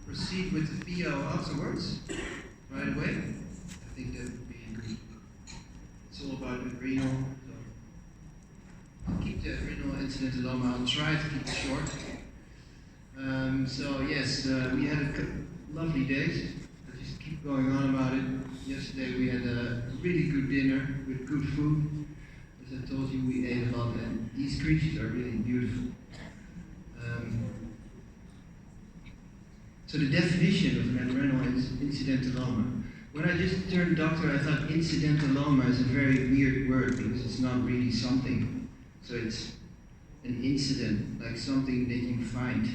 proceed with the PO afterwards, right away. I think that would be good. It's all about adrenal. So I'll keep the adrenal incidentaloma. I'll try to keep it short. So yes, we had a lovely day. I'll just keep going on about it. Yesterday we had a really good dinner with good food. As I told you, we ate a lot, and these creatures are really beautiful. So the definition of an adrenal incidentaloma. When I just turned doctor, I thought incidentaloma is a very weird word because it's not really something. So it's an incident, like something that you find.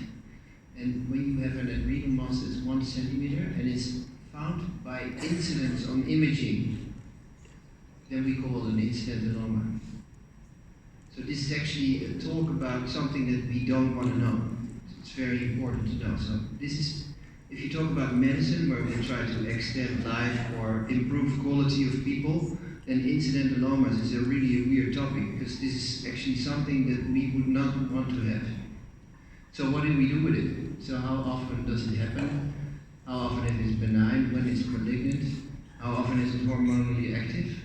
And when you have an adrenal mass that's 1 centimeter and it's found by incidence on imaging, then we call it an incidentaloma. So this is actually a talk about something that we don't want to know. It's very important to know. So this is, if you talk about medicine, where we try to extend life or improve quality of people, then incidentalomas is a really weird topic because this is actually something that we would not want to have. So what do we do with it? So how often does it happen? How often it is benign? When it's malignant? How often is it hormonally active?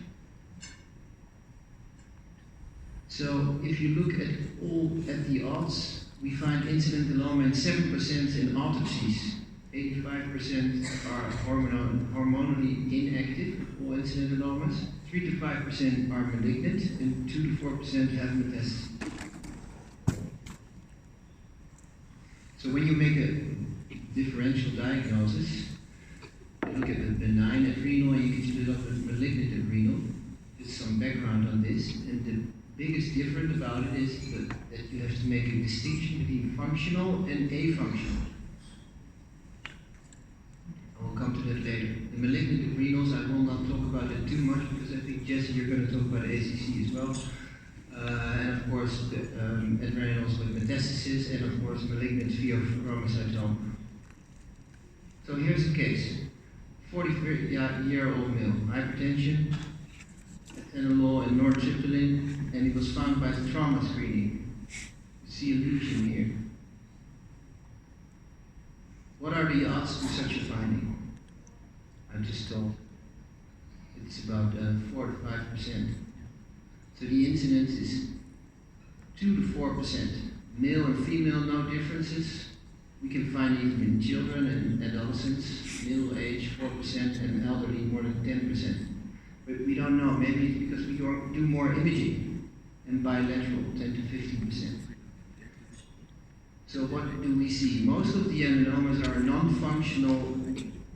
So if you look at the odds, we find incidentaloma in 7% in autopsies. 85% are hormonally inactive, all incidentalomas. 3 to 5% are malignant, and 2 to 4% have metastasis. So when you make a differential diagnosis, you look at the benign adrenal, and you can split up with malignant adrenal. There's some background on this, and the biggest difference about it is that you have to make a distinction between functional and afunctional. I will come to that later. The malignant adrenals, I will not talk about it too much because I think, Jesse, you're going to talk about ACC as well. And of course, the adrenals with metastasis, and of course, malignant pheochromocytoma. So here's the case. 43-year-old male, hypertension, Adrenal and nortriptyline, and it was found by trauma screening. You see a lesion here. What are the odds of such a finding? I'm just told it's about 4 to 5%. So the incidence is 2 to 4%. Male and female, no differences. We can find even in children and adolescents, middle age 4%, and elderly more than 10%. But we don't know. Maybe it's because we do more imaging and bilateral, 10 to 15%. So what do we see? Most of the adenomas are non-functional.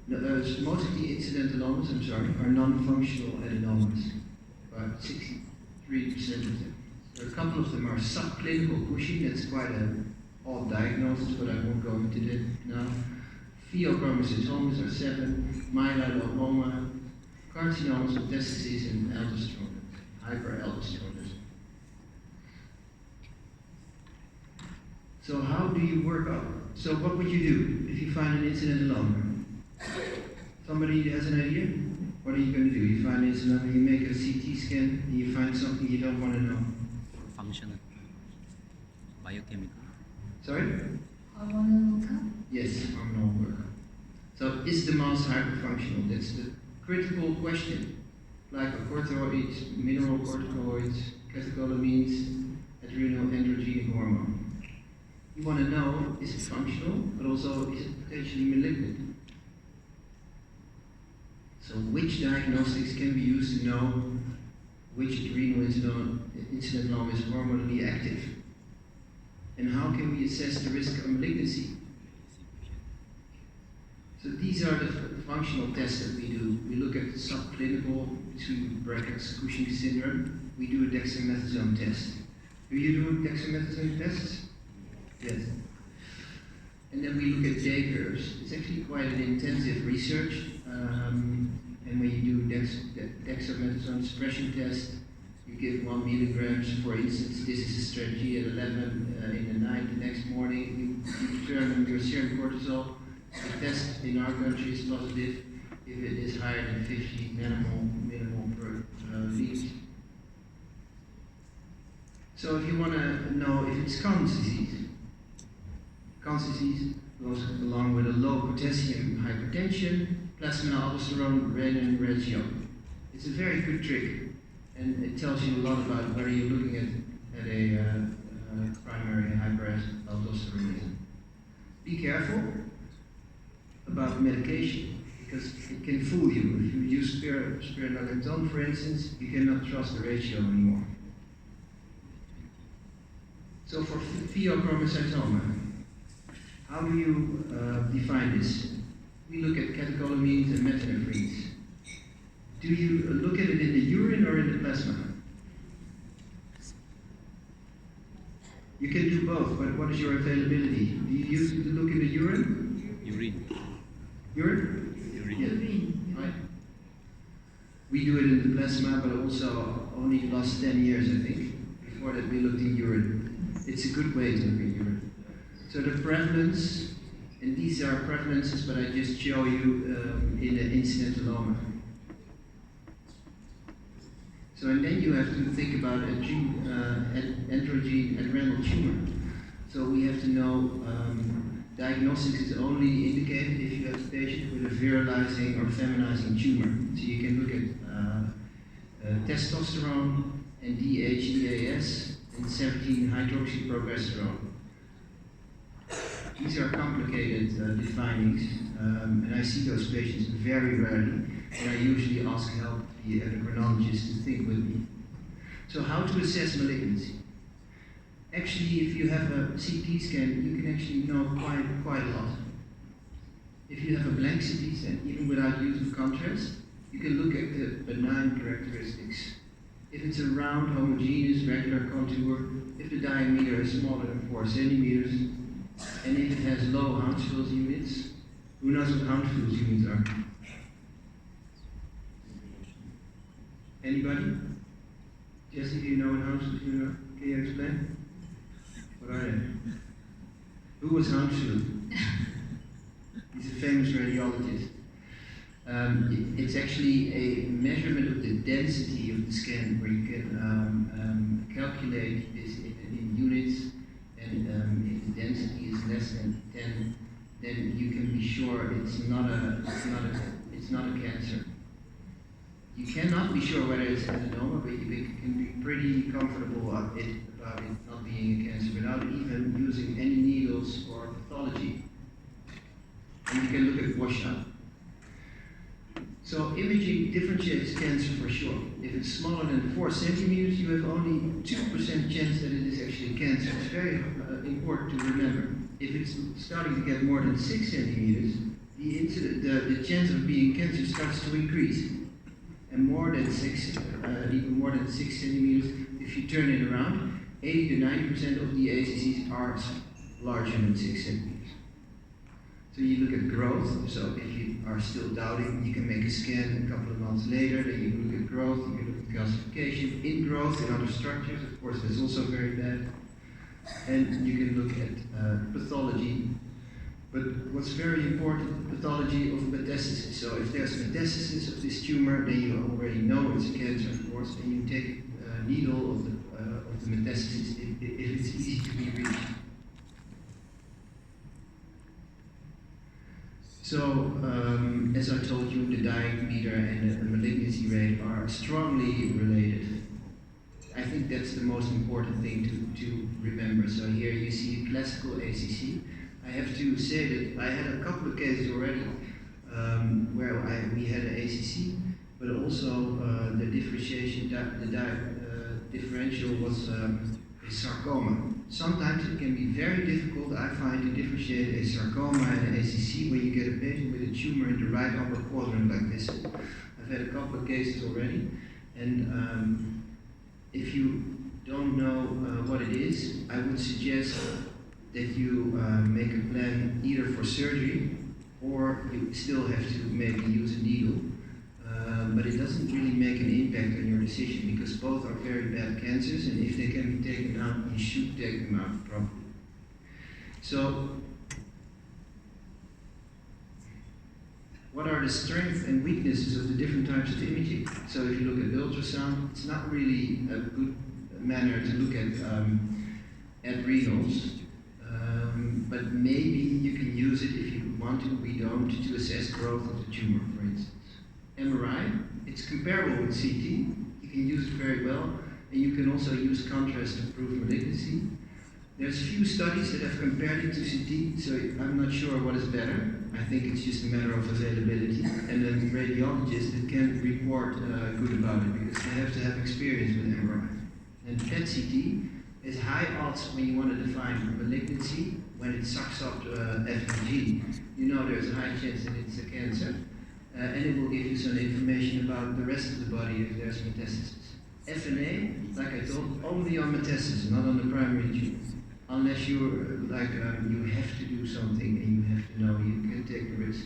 Most of the incidentalomas, are non-functional adenomas. About 63% of them. There are a couple of them are subclinical Cushing. That's quite an odd diagnosis, but I won't go into that now. Pheochromocytomas are 7. Myeloma, carcinomas, metastases, and aldosteronism, hyperaldosteronism. So how do you work up? So what would you do if you find an incidentaloma? Somebody has an idea? What are you going to do? You find an incidentaloma, you make a CT scan, and you find something you don't want to know. Functional. Biochemical. Sorry? Hormonal workup? Yes, hormonal workup. So is the mass hyperfunctional? That's the critical question. Glycocorticoids, mineral corticoids, catecholamines, adrenal androgen hormone. You want to know, is it functional, but also is it potentially malignant? So which diagnostics can be used to know which adrenal incidentaloma is hormonally active? And how can we assess the risk of malignancy? So these are the functional tests that we do. We look at subclinical, between brackets, Cushing syndrome. We do a dexamethasone test. Do you do a dexamethasone test? Yes. And then we look at J curves. It's actually quite an intensive research. And when you do dexamethasone suppression test, you give 1 milligrams. For instance, this is a strategy at 11 in the night. The next morning, you determine your serum cortisol. The test in our country is positive if it is higher than 50 millimole per liter. So if you want to know if it's Crohn's disease goes along with a low potassium hypertension, plasma aldosterone renin ratio. It's a very good trick, and it tells you a lot about whether you're looking at a primary hyperaldosteronism. Be careful about medication, because it can fool you. If you use spironolactone, for instance, you cannot trust the ratio anymore. So for pheochromocytoma, how do you define this? We look at catecholamines and metanephrines. Do you look at it in the urine or in the plasma? You can do both, but what is your availability? Do you use it to look in the urine? Urine. Urine? Urine. Yeah. Right. We do it in the plasma, but also only the last 10 years, I think. Before that, we looked in urine. It's a good way to look in urine. So the prevalence, and these are prevalences, but I just show you in the incidentaloma. So, and then you have to think about androgen adrenal tumor. So we have to know diagnostics is only indicated if you have a patient with a virilizing or feminizing tumor. So you can look at testosterone and DHEAS and 17-hydroxyprogesterone. These are complicated definings, and I see those patients very rarely, and I usually ask help the endocrinologist to think with me. So how to assess malignancy? Actually, if you have a CT scan, you can actually know quite a lot. If you have a blank CT scan, even without use of contrast, you can look at the benign characteristics. If it's a round, homogeneous, regular contour, if the diameter is smaller than 4 centimeters, and if it has low Hounsfield's units, who knows what Hounsfield's units are? Anybody? Jesse, do you know what Hounsfield's units are? Can you explain? What are they? Who was Hounsfield? He's a famous radiologist. It's actually a measurement of the density of the scan, where you can calculate this in units, and if the density is less than 10, then you can be sure it's not a cancer. You cannot be sure whether it's adenoma, but you can be pretty comfortable about it not being a cancer without even using any needles or pathology. And you can look at washout. So imaging differentiates cancer for sure. If it's smaller than 4 centimeters, you have only 2% chance that it is actually cancer. It's very important to remember. If it's starting to get more than 6 centimeters, the chance of being cancer starts to increase. And more than 6, even more than 6 centimeters, if you turn it around, 80 to 90% of the ACCs are larger than 6 centimeters. So you look at growth. So if you are still doubting, you can make a scan a couple of months later. Then you look at growth, you can look at calcification, ingrowth in other structures. Of course, that's also very bad. And you can look at pathology. But what's very important, pathology of metastasis. So if there's metastasis of this tumor, then you already know it's a cancer, of course, and you take a needle of the metastasis if it's easy to be reached. So, as I told you, the diameter and the malignancy rate are strongly related. I think that's the most important thing to remember. So here you see classical ACC. I have to say that I had a couple of cases already where we had an ACC, but also the differentiation, differential was a sarcoma. Sometimes it can be very difficult, I find, to differentiate a sarcoma and an ACC when you get a patient with a tumor in the right upper quadrant like this. I've had a couple of cases already, and if you don't know what it is, I would suggest that you make a plan either for surgery, or you still have to maybe use a needle. But it doesn't really make an impact on your decision, because both are very bad cancers, and if they can be taken out, you should take them out properly. So, what are the strengths and weaknesses of the different types of imaging? So if you look at ultrasound, it's not really a good manner to look at adrenals, but maybe you can use want to, we don't, to assess growth of the tumor, for instance. MRI, it's comparable with CT. You can use it very well, and you can also use contrast to prove malignancy. There's few studies that have compared it to CT, so I'm not sure what is better. I think it's just a matter of availability, and then radiologists that can report good about it because they have to have experience with MRI. And PET CT is high odds when you want to define malignancy. When it sucks up FMG, you know there's a high chance that it's a cancer, and it will give you some information about the rest of the body if there's metastasis. FNA, like I told, only on metastasis, not on the primary tumor. Unless you're you have to do something and you have to know, you can take the risk.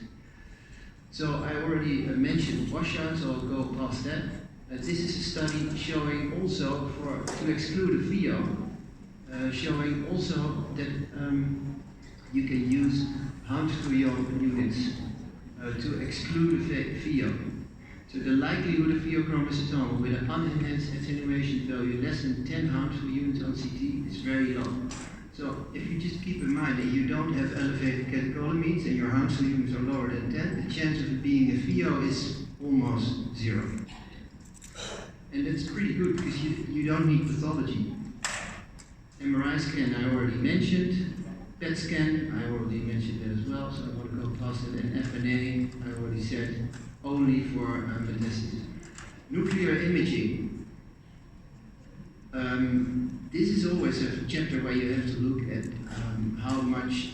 So I already mentioned washouts, so I'll go past that. This is a study showing also to exclude a VO, showing also that you can use Hunt-Guyon units to exclude a VO. So the likelihood of pheochromocytoma with an unenhanced attenuation value less than 10 Hunt-Guyon units on CT is very low. So if you just keep in mind that you don't have elevated catecholamines and your Hunt-Guyon units are lower than 10, the chance of it being a VO is almost zero. And that's pretty good because you don't need pathology. MRI scan I already mentioned. PET scan I already mentioned that as well, so I want to go past it. And FNA I already said, only for metastasis. Nuclear imaging. This is always a chapter where you have to look at how much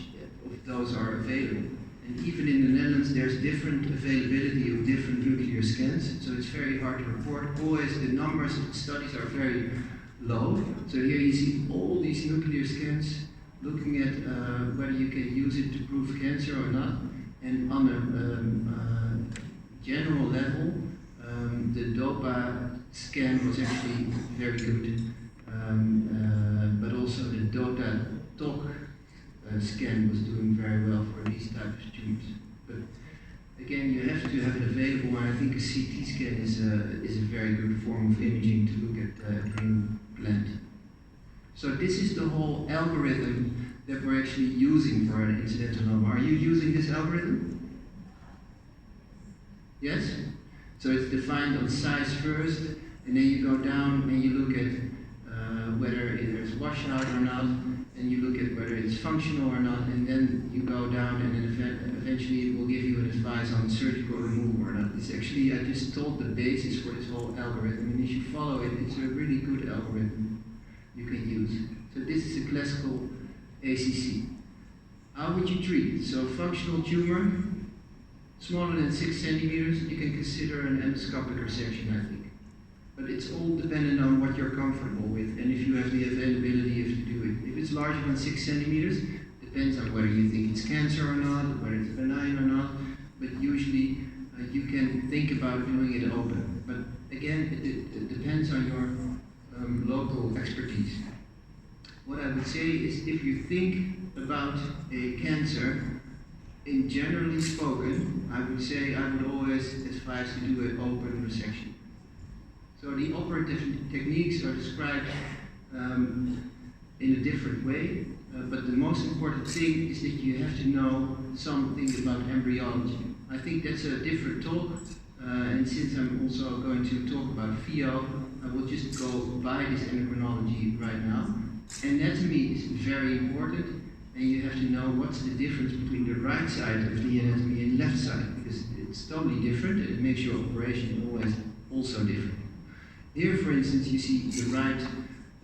of those are available. And even in the Netherlands, there's different availability of different nuclear scans, so it's very hard to report. Always the numbers of the studies are very low. So here you see all these nuclear scans looking at whether you can use it to prove cancer or not. And on a general level, the DOPA scan was actually very good, but also the DOTA-TOC scan was doing very well for these types of tumors. But again, you have to have it available, and I think a CT scan is a very good form of imaging to look at the adrenal gland. So this is the whole algorithm that we're actually using for an incidentaloma. Are you using this algorithm? Yes? So it's defined on size first, and then you go down and you look at whether there's washout or not, and you look at whether it's functional or not, and then you go down and then eventually it will give you an advice on surgical removal or not. It's actually, I just told the basis for this whole algorithm, and if you follow it, it's a really good algorithm you can use. So this is a classical ACC. How would you treat it? So functional tumor, smaller than 6 centimeters, you can consider an endoscopic resection, I think. But it's all dependent on what you're comfortable with and if you have the availability to do it. If it's larger than 6 centimeters, depends on whether you think it's cancer or not, whether it's benign or not, but usually you can think about doing it open. But again, it depends on your local expertise. What I would say is if you think about a cancer, in generally spoken, I would say I would always advise to do an open resection. So the operative techniques are described in a different way, but the most important thing is that you have to know something about embryology. I think that's a different talk, and since I'm also going to talk about VO, I will just go by this endocrinology right now. Anatomy is very important, and you have to know what's the difference between the right side of the anatomy and left side, because it's totally different, and it makes your operation always also different. Here, for instance, you see the right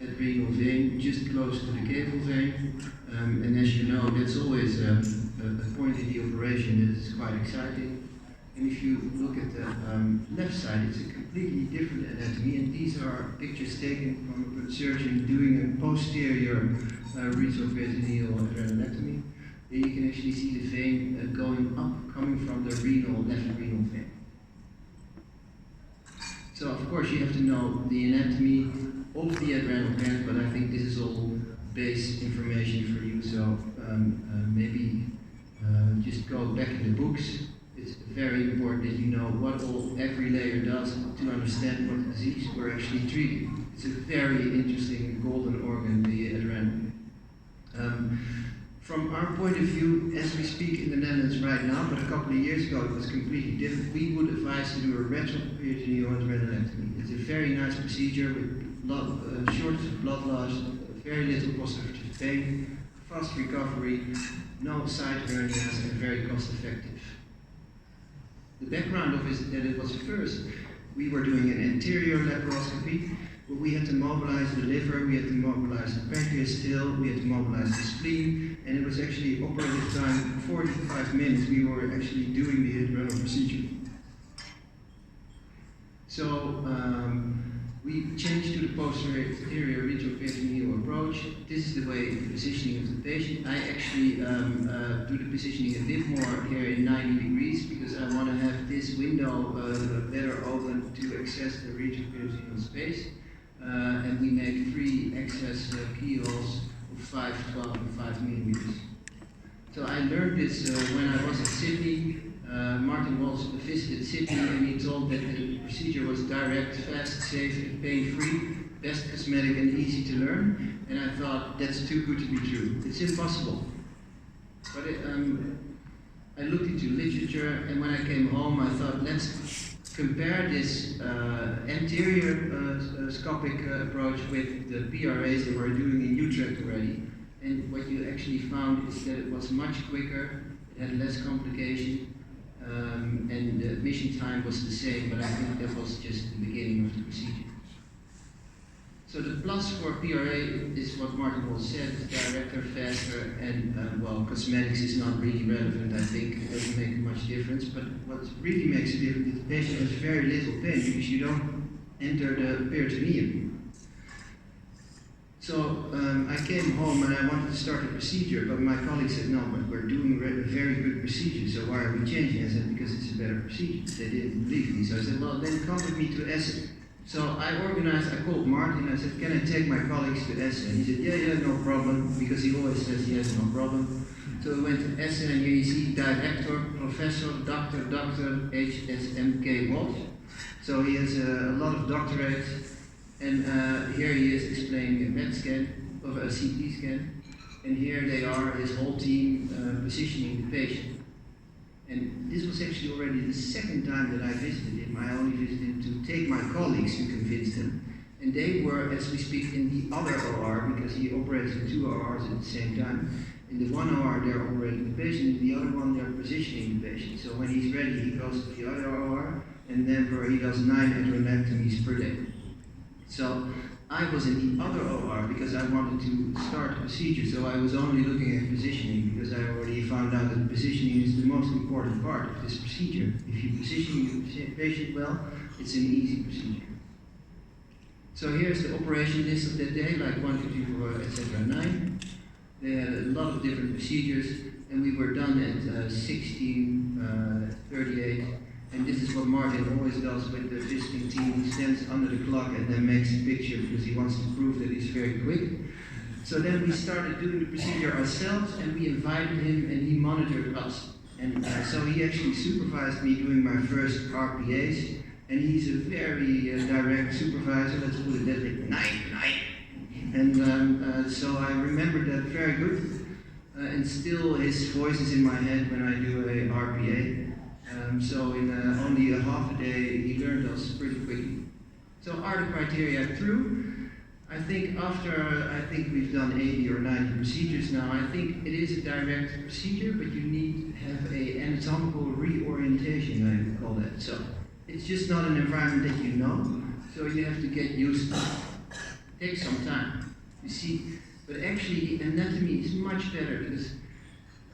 adrenal vein just close to the cable vein, and as you know, that's always a point in the operation that is quite exciting. And if you look at the left side, it's a completely different anatomy, and these are pictures taken from a surgeon doing a posterior retrogradial adrenalectomy. There you can actually see the vein going up, coming from the left renal vein. So of course you have to know the anatomy of the adrenal gland, but I think this is all base information for you, so maybe just go back in the books. It's very important that you know what every layer does to understand what disease we're actually treating. It's a very interesting golden organ, the adrenal. From our point of view, as we speak in the Netherlands right now, but a couple of years ago it was completely different, we would advise to do a retroperitoneal adrenalectomy. It's a very nice procedure with shortage of blood loss, very little postoperative pain, fast recovery, no side hernias, and very cost effective. The background of it is that it was first, we were doing an anterior laparoscopy, but we had to mobilize the liver, we had to mobilize the pancreas still, we had to mobilize the spleen, and it was actually operative time 45 minutes. We were actually doing the adrenal procedure. So we changed to the posterior retroperitoneal approach. This is the way the positioning of the patient. I actually do the positioning a bit more here in 90 degrees because I want to have this window better open to access the retroperitoneal space. And we make 3 access keyholes of 5, 12, and 5 millimeters. So I learned this when I was at Sydney. Martin Walsh visited Sydney and he told that the procedure was direct, fast, safe, and pain-free, best cosmetic and easy to learn. And I thought, that's too good to be true. It's impossible. But I looked into literature, and when I came home, I thought, let's compare this anterior scopic approach with the PRAs that we're doing in Utrecht already. And what you actually found is that it was much quicker, it had less complication, and the admission time was the same, but I think that was just the beginning of the procedure. So the plus for PRA is what Martin Walsh said, directer, faster, and well, cosmetics is not really relevant, I think. It doesn't make much difference, but what really makes a difference is the patient has very little pain because you don't enter the peritoneum. So I came home and I wanted to start a procedure, but my colleague said, no, but we're doing a very good procedure, so why are we changing? I said, because it's a better procedure. They didn't believe me, so I said, well, then come with me to Essen. So I called Martin, I said, can I take my colleagues to Essen? And he said, yeah, no problem, because he always says he has no problem. So we went to Essen, and here you see Director, Professor, Dr. HSMK Walsh. So he has a lot of doctorates, and here he is explaining a PET scan, of a CT scan, and here they are, his whole team, positioning the patient. And this was actually already the second time that I visited him. I only visited him to take my colleagues to convince them. And they were, as we speak, in the other OR, because he operates in 2 ORs at the same time. In the one OR, they're operating the patient. In the other one, they're positioning the patient. So when he's ready, he goes to the other OR, and then he does 9 adrenalectomies per day. So I was in the other OR because I wanted to start the procedure, so I was only looking at positioning because I already found out that positioning is the most important part of this procedure. If you position your patient well, it's an easy procedure. So here's the operation list of that day, like 1, 2, 3, 4, etc. 9. They had a lot of different procedures, and we were done at 16:38. And this is what Martin always does with the visiting team. He stands under the clock and then makes a picture because he wants to prove that he's very quick. So then we started doing the procedure ourselves, and we invited him and he monitored us. And so he actually supervised me doing my first RPAs, and he's a very direct supervisor, let's put it that way, night. And so I remember that very good. And still his voice is in my head when I do a RPA. So in only a half a day, he learned us pretty quickly. So are the criteria true? I think we've done 80 or 90 procedures now. I think it is a direct procedure, but you need to have an anatomical reorientation, I would call that. So it's just not an environment that you know, so you have to get used to it. It takes some time, you see. But actually the anatomy is much better because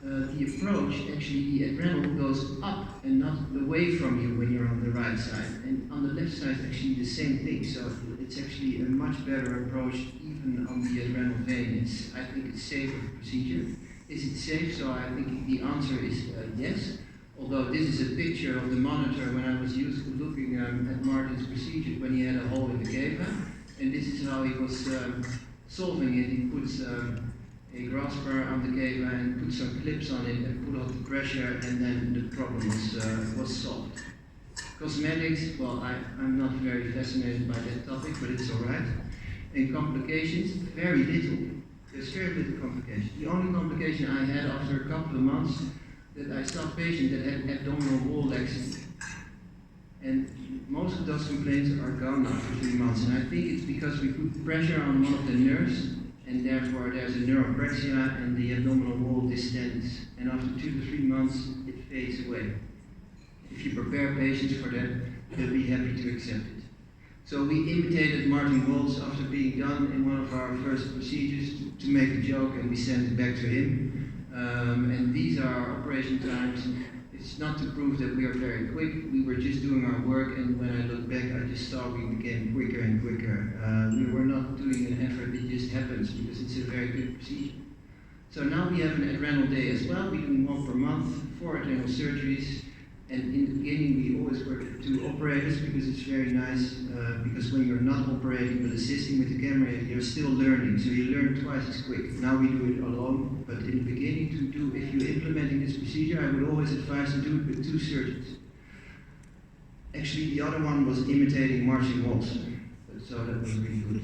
the approach, actually the adrenal goes up and not away from you when you're on the right side. And on the left side, actually the same thing. So it's actually a much better approach even on the adrenal vein. I think it's safer procedure. Is it safe? So I think the answer is yes. Although this is a picture of the monitor when I was looking at Martin's procedure when he had a hole in the cava. And this is how he was solving it. He puts a grasper on the cava and put some clips on it and put out the pressure, and then the problem was solved. Cosmetics, well, I'm not very fascinated by that topic, but it's all right. And complications, very little. There's very little complication. The only complication I had after a couple of months that I saw patients that had abdominal wall laxity. And most of those complaints are gone after 3 months. And I think it's because we put pressure on one of the nerves, and therefore there's a neuropraxia and the abdominal wall distends. And after 2 to 3 months, it fades away. If you prepare patients for that, they'll be happy to accept it. So we imitated Martin Waltz after being done in one of our first procedures to make a joke, and we sent it back to him. And these are operation times. It's not to prove that we are very quick. We were just doing our work, and when I look back, I just saw we became quicker and quicker. We were not doing an effort, it just happens because it's a very good procedure. So now we have an adrenal day as well. We do 1 per month, 4 adrenal surgeries. And in the beginning, we always work with 2 operators because it's very nice. Because when you're not operating but assisting with the camera, you're still learning. So you learn twice as quick. Now we do it alone. But in the beginning, if you're implementing this procedure, I would always advise to do it with 2 surgeons. Actually, the other one was imitating Martin Waltz. So that was really good.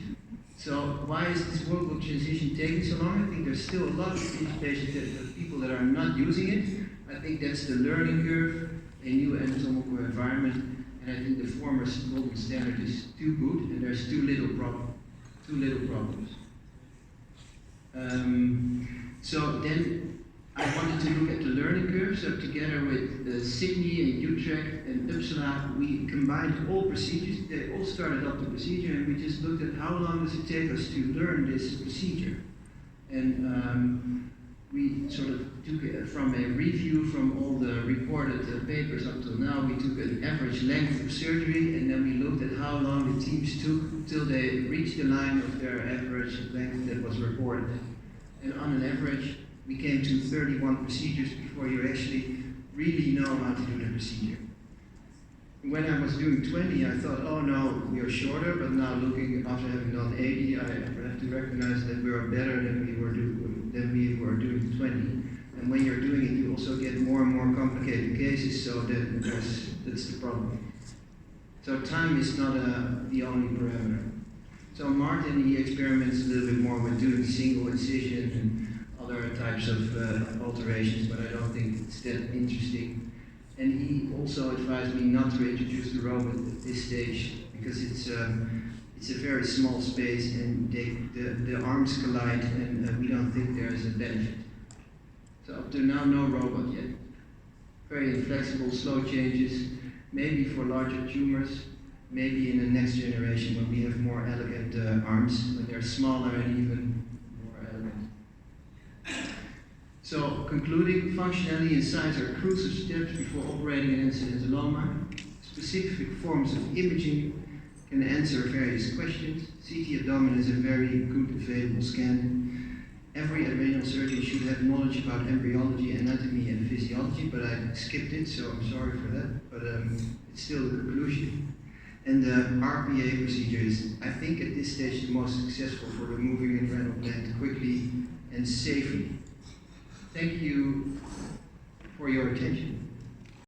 So why is this workbook transition taking so long? I think there's still a lot of patients, people that are not using it. I think that's the learning curve, a new anatomical environment, and I think the former golden standard is too good, and there's too little problems. So then I wanted to look at the learning curve. So together with Sydney and Utrecht and Uppsala, we combined all procedures. They all started up the procedure, and we just looked at how long does it take us to learn this procedure. And we sort of took it from a review from all the reported papers up till now. We took an average length of surgery, and then we looked at how long the teams took till they reached the line of their average length that was reported. And on an average, we came to 31 procedures before you actually really know how to do the procedure. When I was doing 20, I thought, oh no, we are shorter, but now looking after having done 80, I have to recognize that we are better than we were doing 20. And when you're doing it, you also get more and more complicated cases, so that's the problem. So time is not the only parameter. So Martin, he experiments a little bit more with doing single incision and other types of alterations, but I don't think it's that interesting. And he also advised me not to introduce the robot at this stage because it's a very small space and the arms collide, and we don't think there is a benefit. So up to now, no robot yet. Very inflexible, slow changes, maybe for larger tumors, maybe in the next generation when we have more elegant arms, when they're smaller and even more elegant. So concluding, functionality and size are crucial steps before operating an incidentaloma. Specific forms of imaging can answer various questions. CT abdomen is a very good available scan. Every adrenal surgeon should have knowledge about embryology, anatomy, and physiology, but I skipped it, so I'm sorry for that. But it's still the conclusion. And the RPA procedure is, I think at this stage, the most successful for removing adrenal gland quickly and safely. Thank you for your attention.